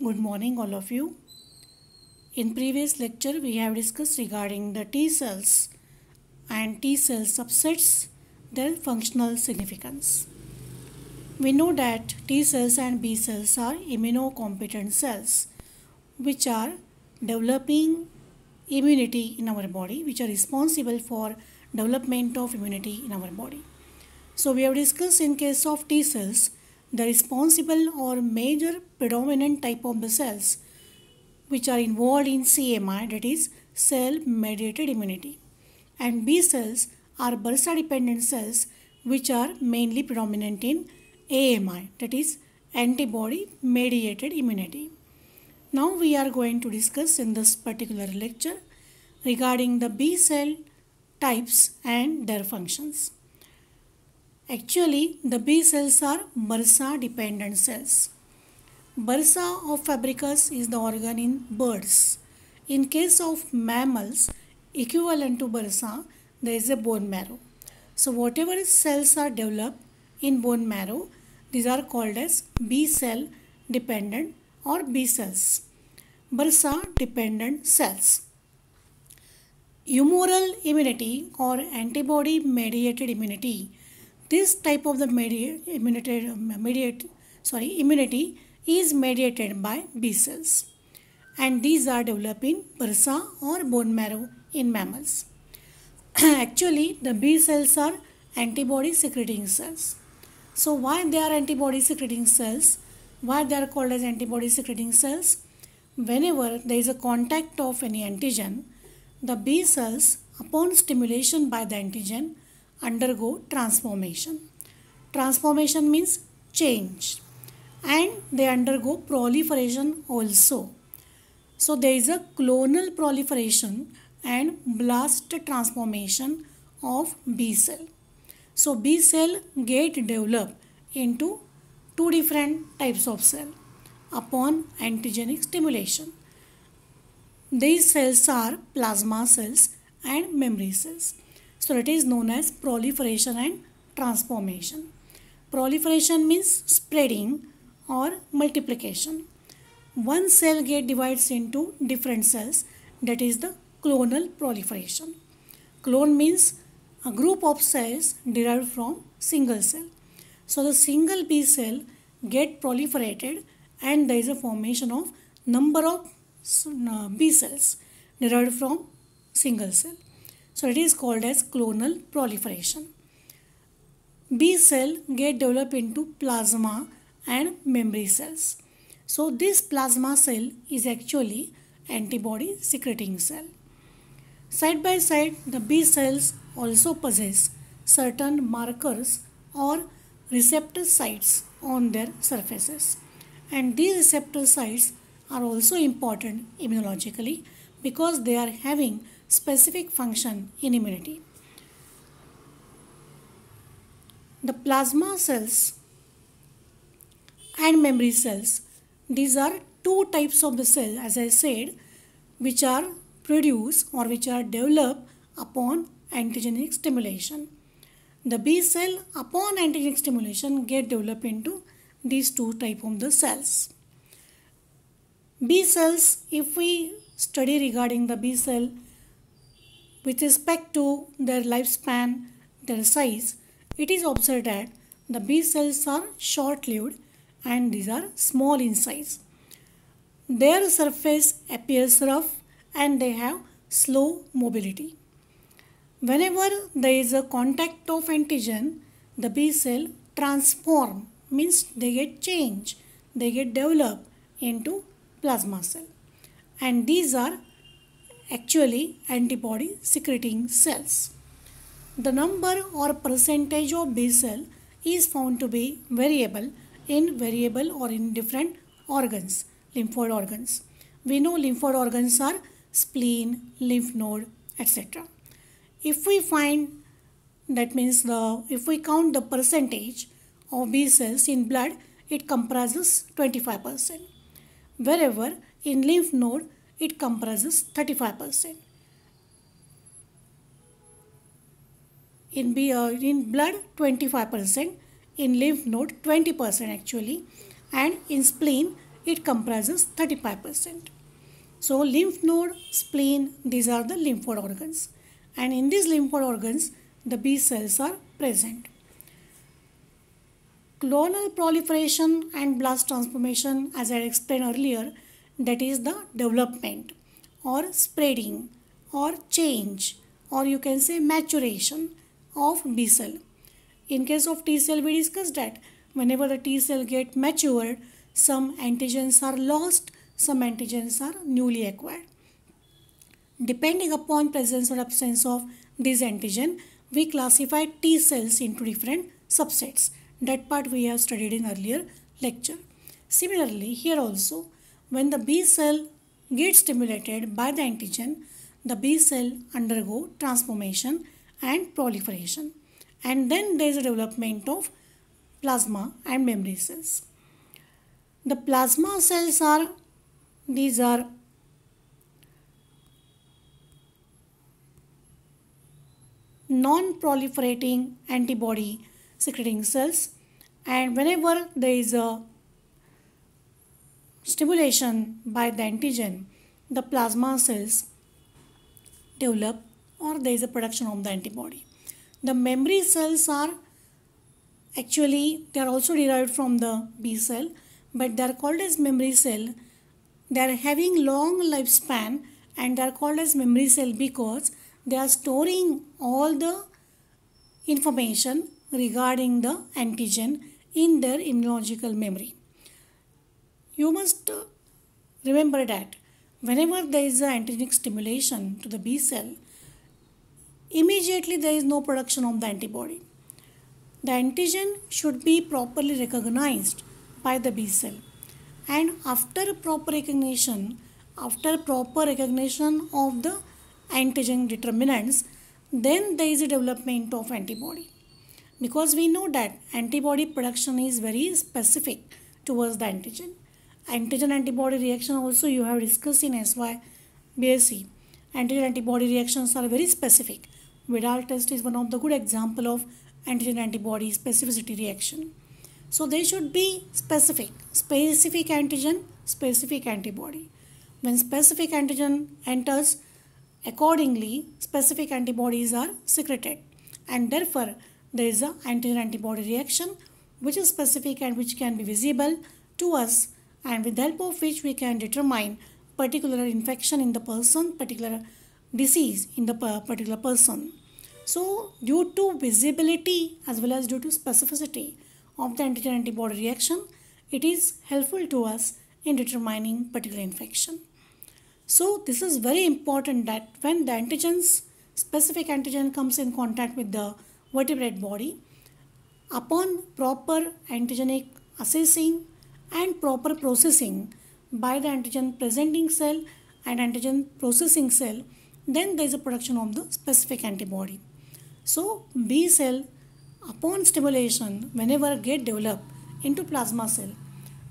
Good morning, all of you. In previous lecture, we have discussed regarding the T cells and T cell subsets, their functional significance. We know that T cells and B cells are immunocompetent cells, which are developing immunity in our body, which are responsible for development of immunity in our body. So we have discussed in case of T cells, the responsible or major predominant type of the cells which are involved in CMI, that is cell mediated immunity, and B cells are bursa dependent cells which are mainly predominant in AMI, that is antibody mediated immunity. Now we are going to discuss in this particular lecture regarding the B cell types and their functions. Actually, the B cells are bursa dependent cells. Bursa of Fabricus is the organ in birds. In case of mammals, equivalent to bursa, there is a bone marrow. So whatever cells are developed in bone marrow, these are called as B cell dependent or B cells. Bursa dependent cells. Humoral immunity or antibody mediated immunity. This type of the immunity is mediated by B cells, and these are developed in bursa or bone marrow in mammals. Actually, the B cells are antibody secreting cells. So why they are antibody secreting cells? Why they are called as antibody secreting cells? Whenever there is a contact of any antigen, the B cells, upon stimulation by the antigen, undergo transformation. Transformation means change, and they undergo proliferation also. So there is a clonal proliferation and blast transformation of B cell. So B cell get developed into two different types of cell upon antigenic stimulation. These cells are plasma cells and memory cells. So it is known as proliferation and transformation. Proliferation means spreading or multiplication. One cell get divides into different cells, that is the clonal proliferation. Clone means a group of cells derived from single cell. So the single B cell get proliferated and there is a formation of number of B cells derived from single cell. So it is called as clonal proliferation. B cell get developed into plasma and memory cells. So this plasma cell is actually antibody secreting cell. Side by side, the B cells also possess certain markers or receptor sites on their surfaces, and these receptor sites are also important immunologically because they are having specific function in immunity. The plasma cells and memory cells, these are two types of the cell, as I said, which are produced or which are developed upon antigenic stimulation. The B cell upon antigenic stimulation get developed into these two types of the cells. B cells, if we study regarding the B cell with respect to their lifespan, their size, it is observed that the B cells are short-lived and these are small in size. Their surface appears rough and they have slow mobility. Whenever there is a contact of antigen, the B cell transform, means they get changed, they get developed into plasma cell, and these are actually antibody secreting cells. The number or percentage of B cell is found to be variable or in different organs, lymphoid organs. We know lymphoid organs are spleen, lymph node, etc. If we find, that means if we count the percentage of B cells in blood, it comprises 25%. Wherever in lymph node, it comprises 35%. In blood 25%, in lymph node 20% actually, and in spleen it comprises 35%. So lymph node, spleen, these are the lymph node organs. And in these lymph node organs, the B cells are present. Clonal proliferation and blast transformation, as I explained earlier, that is the development or spreading or change, or you can say maturation of B cell. In case of T cell, we discussed that whenever the T cell get matured, some antigens are lost, some antigens are newly acquired. Depending upon presence or absence of this antigen, we classify T cells into different subsets. That part we have studied in earlier lecture. Similarly, here also, when the B cell gets stimulated by the antigen, the B cell undergo transformation and proliferation. And then there is a development of plasma and memory cells. The plasma cells are, these are non-proliferating antibody secreting cells, and whenever there is a stimulation by the antigen, the plasma cells develop or there is a production of the antibody. The memory cells are actually, they are also derived from the B cell, but they are called as memory cell. They are having long lifespan and they are called as memory cell because they are storing all the information regarding the antigen in their immunological memory. You must remember that whenever there is an antigenic stimulation to the B cell, immediately there is no production of the antibody. The antigen should be properly recognized by the B cell, and after proper recognition of the antigen determinants, then there is a development of antibody. Because we know that antibody production is very specific towards the antigen. Antigen antibody reaction also you have discussed in SY BSc. Antigen antibody reactions are very specific. Vidal test is one of the good example of antigen antibody specificity reaction. So they should be specific antigen, specific antibody. When specific antigen enters, accordingly specific antibodies are secreted, and therefore there is a antigen antibody reaction which is specific and which can be visible to us, and with the help of which we can determine particular infection in the person, particular disease in the particular person. So due to visibility as well as due to specificity of the antigen antibody reaction, it is helpful to us in determining particular infection. So this is very important that when the antigens, specific antigen comes in contact with the vertebrate body, upon proper antigenic assessing and proper processing by the antigen presenting cell and antigen processing cell, then there is a production of the specific antibody. So B cell upon stimulation, whenever get developed into plasma cell,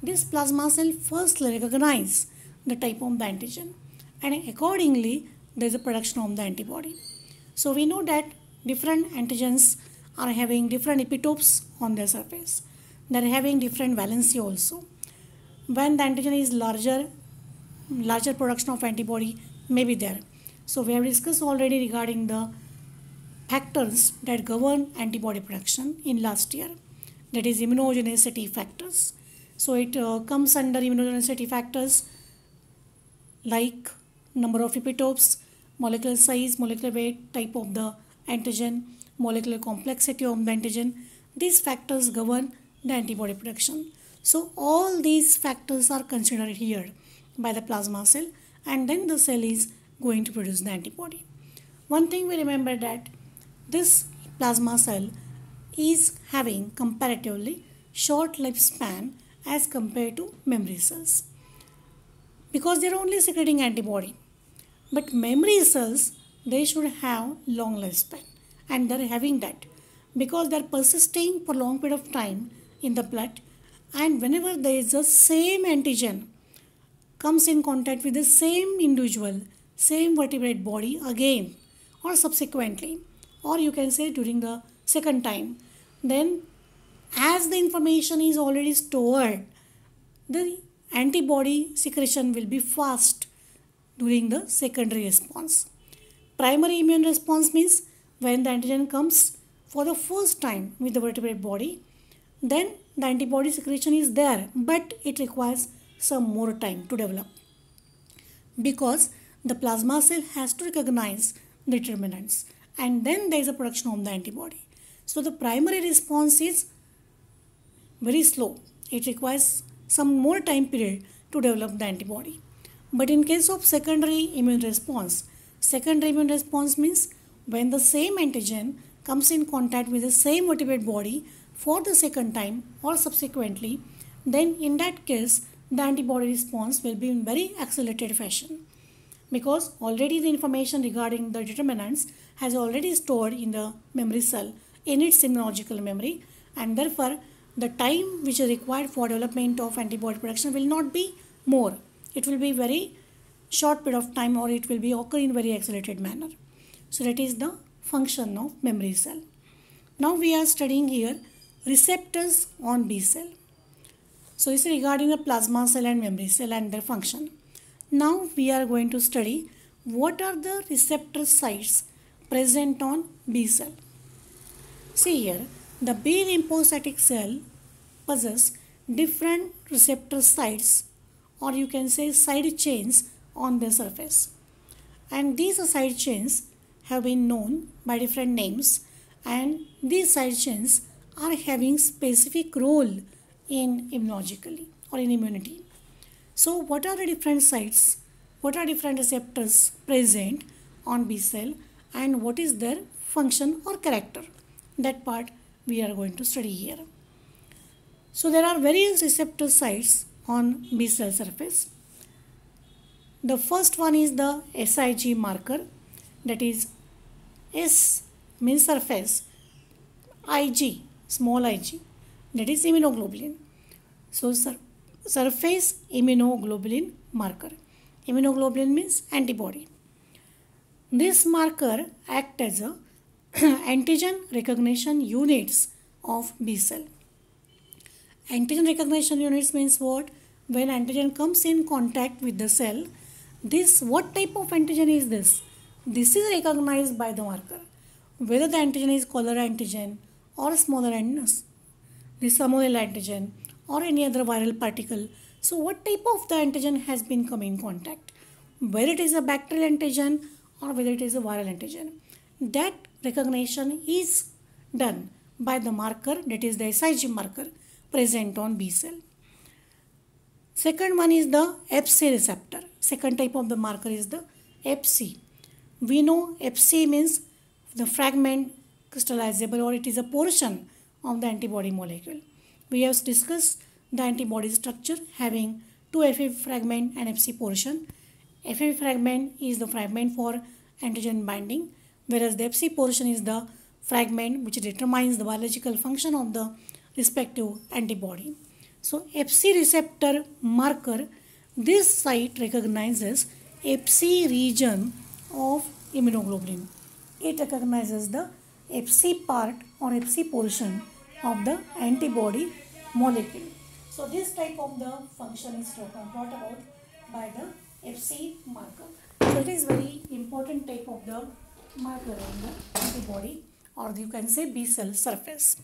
this plasma cell firstly recognize the type of the antigen, and accordingly there is a production of the antibody. So we know that different antigens are having different epitopes on their surface. They are having different valency also. When the antigen is larger production of antibody may be there. So we have discussed already regarding the factors that govern antibody production in last year, that is immunogenicity factors. So it comes under immunogenicity factors like number of epitopes, molecular size, molecular weight, type of the antigen, molecular complexity of the antigen. These factors govern the antibody production. So all these factors are considered here by the plasma cell, and then the cell is going to produce the antibody. One thing we remember that this plasma cell is having comparatively short lifespan as compared to memory cells, because they are only secreting antibody. But memory cells, they should have long lifespan, and they are having that because they are persisting for long period of time in the blood, and whenever there is the same antigen comes in contact with the same individual, same vertebrate body again or subsequently, or you can say during the second time, then as the information is already stored, the antibody secretion will be fast during the secondary response. Primary immune response means when the antigen comes for the first time with the vertebrate body, then the antibody secretion is there, but it requires some more time to develop because the plasma cell has to recognize the determinants and then there is a production of the antibody. So the primary response is very slow. It requires some more time period to develop the antibody. But in case of secondary immune response means when the same antigen comes in contact with the same vertebrate body for the second time or subsequently, then in that case the antibody response will be in very accelerated fashion because already the information regarding the determinants has already stored in the memory cell in its immunological memory, and therefore the time which is required for development of antibody production will not be more. It will be very short period of time or it will be occur in very accelerated manner. So that is the function of memory cell. Now we are studying here receptors on B cell. So this is regarding the plasma cell and memory cell and their function. Now we are going to study what are the receptor sites present on B cell. See here, the B lymphocytic cell possess different receptor sites or you can say side chains on the surface. And these side chains have been known by different names and these side chains are having specific role in immunologically or in immunity. So what are the different sites, what are different receptors present on B cell and what is their function or character? That part we are going to study here. So there are various receptor sites on B cell surface. The first one is the SIG marker, that is S means surface, IG, small ig, that is immunoglobulin. So surface immunoglobulin marker. Immunoglobulin means antibody. This marker acts as a antigen recognition units of B cell. Antigen recognition units means what? When antigen comes in contact with the cell, what type of antigen is this? This is recognized by the marker. Whether the antigen is color antigen or smaller antigen, the salmonella antigen or any other viral particle. So what type of the antigen has been come in contact? Whether it is a bacterial antigen or whether it is a viral antigen. That recognition is done by the marker, that is the SIG marker present on B cell. Second one is the Fc receptor. Second type of the marker is the Fc. We know Fc means the fragment crystallizable or it is a portion of the antibody molecule. We have discussed the antibody structure having two FA fragment and Fc portion. FA fragment is the fragment for antigen binding, whereas the Fc portion is the fragment which determines the biological function of the respective antibody. So Fc receptor marker, this site recognizes Fc region of immunoglobulin. It recognizes the Fc part or Fc portion of the antibody molecule. So this type of the function is brought about by the Fc marker. So it is very important type of the marker on the antibody or you can say B cell surface.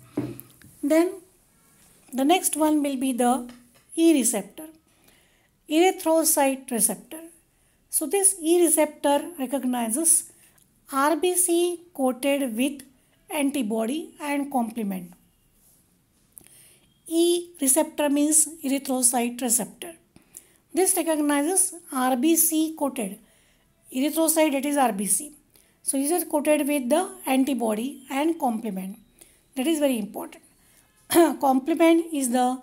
Then the next one will be the E receptor, erythrocyte receptor. So this E receptor recognizes RBC coated with antibody and complement. E receptor means erythrocyte receptor. This recognizes RBC coated. Erythrocyte, that is RBC. So it is coated with the antibody and complement. That is very important. Complement is the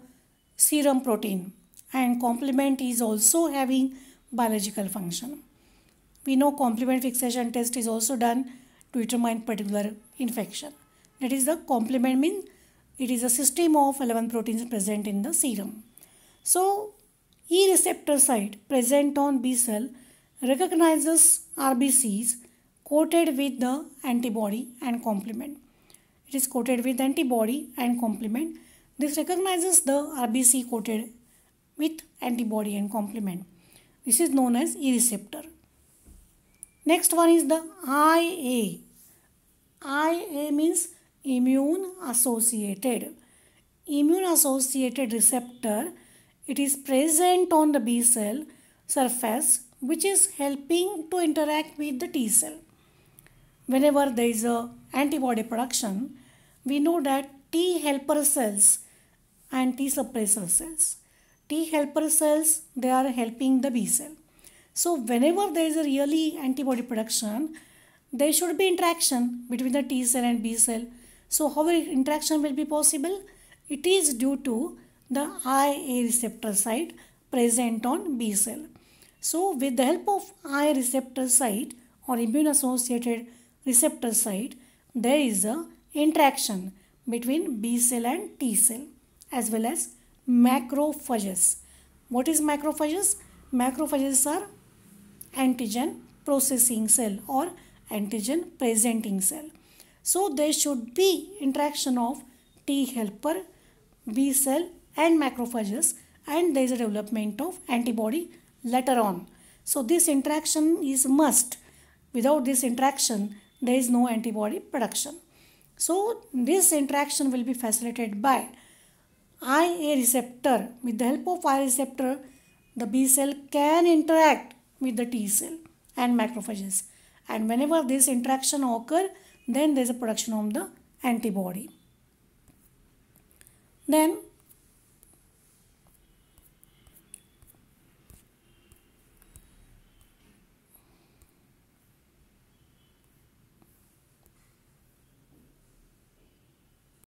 serum protein and complement is also having biological function. We know complement fixation test is also done to determine particular infection. That is the complement means it is a system of 11 proteins present in the serum. So E receptor site present on B cell recognizes RBCs coated with the antibody and complement. It is coated with antibody and complement. This recognizes the RBC coated with antibody and complement. This is known as E receptor. Next one is the IA. IA means immune associated. Immune associated receptor, it is present on the B cell surface, which is helping to interact with the T cell. Whenever there is a antibody production, we know that T helper cells and T suppressor cells. T helper cells, they are helping the B cell. So whenever there is a really antibody production, there should be interaction between the T cell and B cell. So how interaction will be possible? It is due to the IA receptor site present on B cell. So with the help of IA receptor site or immune associated receptor site, there is a interaction between B cell and T cell as well as macrophages. What is macrophages? Macrophages are antigen processing cell or antigen presenting cell. So there should be interaction of T helper, B cell and macrophages, and there is a development of antibody later on. So this interaction is must. Without this interaction, there is no antibody production. So this interaction will be facilitated by IA receptor. With the help of IA receptor, the B cell can interact with the T cell and macrophages. And whenever this interaction occur, then there is a production of the antibody. Then